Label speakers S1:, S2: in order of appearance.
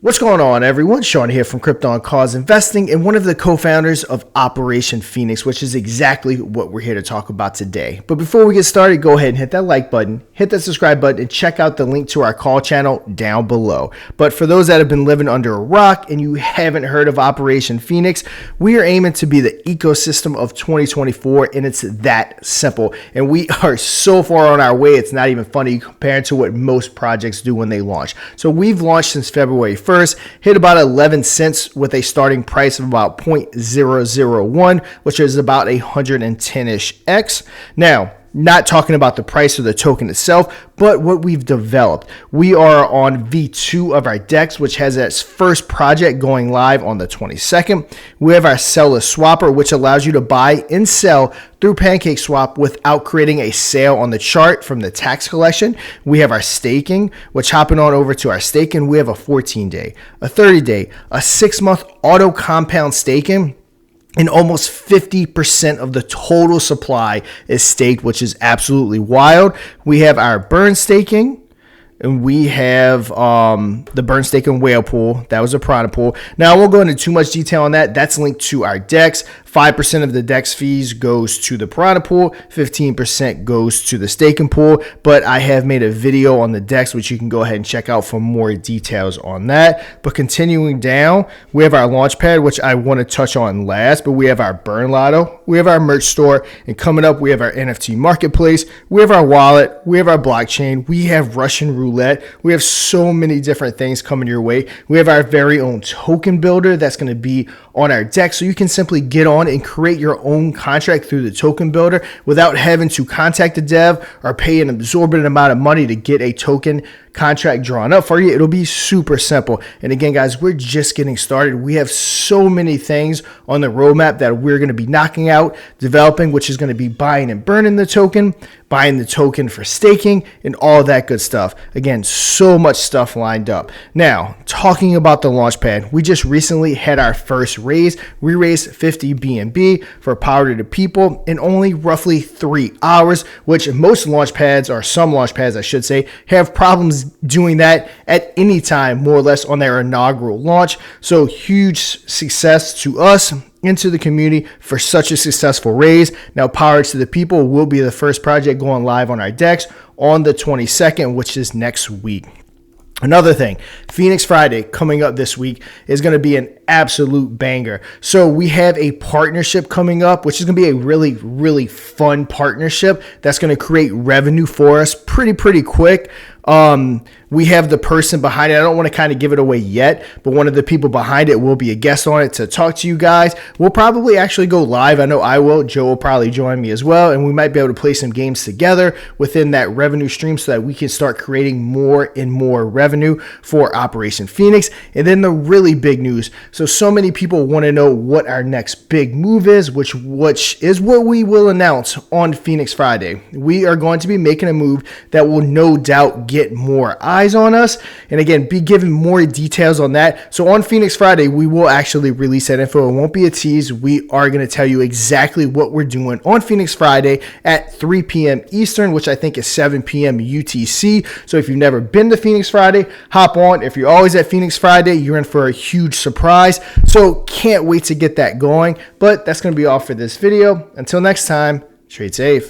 S1: What's going on, everyone? Sean here from Crypto on Cause Investing and one of the co-founders of Operation Phoenix, which is exactly what we're here to talk about today. But before we get started, go ahead and hit that like button, hit that subscribe button, and check out the link to our call channel down below. But for those that have been living under a rock and you haven't heard of Operation Phoenix, we are aiming to be the ecosystem of 2024, and it's that simple. And we are so far on our way, it's not even funny compared to what most projects do when they launch. So we've launched since February 1st. Hit about 11 cents with a starting price of about 0.001, which is about 110-ish X. Now, not talking about the price of the token itself, but what we've developed. We are on V2 of our DEX, which has its first project going live on the 22nd. We have our seller swapper, which allows you to buy and sell through PancakeSwap without creating a sale on the chart from the tax collection. We have our staking, which hopping on over to our staking, we have a 14-day, a 30-day, a 6-month auto compound staking. And almost 50% of the total supply is staked, which is absolutely wild. We have our burn staking, and we have the burn staking whale pool. That was a product pool. Now, I won't go into too much detail on that. That's linked to our DEX. 5% of the DEX fees goes to the product pool. 15% goes to the staking pool. But I have made a video on the DEX, which you can go ahead and check out for more details on that. But continuing down, we have our launchpad, which I want to touch on last. But we have our burn lotto. We have our merch store. And coming up, we have our NFT marketplace. We have our wallet. We have our blockchain. We have Russian roulette. We have so many different things coming your way. We have our very own token builder that's going to be on our deck, so you can simply get on and create your own contract through the token builder without having to contact the dev or pay an exorbitant amount of money to get a token contract drawn up for you. It'll be super simple. And again, guys, we're just getting started. We have so many things on the roadmap that we're going to be knocking out, developing, which is going to be buying and burning the token, buying the token for staking, and all that good stuff. Again, so much stuff lined up. Now, talking about the launchpad, we just recently had our first raise. We raised 50 BNB for Power to the People in only roughly 3 hours, which most launchpads, or some launchpads, I should say, have problems doing that at any time, more or less on their inaugural launch. So huge success to us into the community for such a successful raise. Now, Power to the People will be the first project going live on our DEX on the 22nd, which is next week. Another thing, Phoenix Friday coming up this week is going to be an absolute banger. So we have a partnership coming up, which is going to be a really, really fun partnership that's going to create revenue for us pretty quick. We have the person behind it. I don't want to kind of give it away yet, but one of the people behind it will be a guest on it to talk to you guys. We'll probably actually go live. I know I will. Joe will probably join me as well, and we might be able to play some games together within that revenue stream so that we can start creating more and more revenue for Operation Phoenix. And then the really big news. So many people want to know what our next big move is, which is what we will announce on Phoenix Friday. We are going to be making a move that will no doubt get more eyes on us, and again, be given more details on that. So on Phoenix Friday, we will actually release that info. It won't be a tease. We are going to tell you exactly what we're doing on Phoenix Friday at 3 p.m. Eastern, which I think is 7 p.m. UTC. So if you've never been to Phoenix Friday, hop on. If you're always at Phoenix Friday, you're in for a huge surprise. So can't wait to get that going. But that's going to be all for this video. Until next time, trade safe.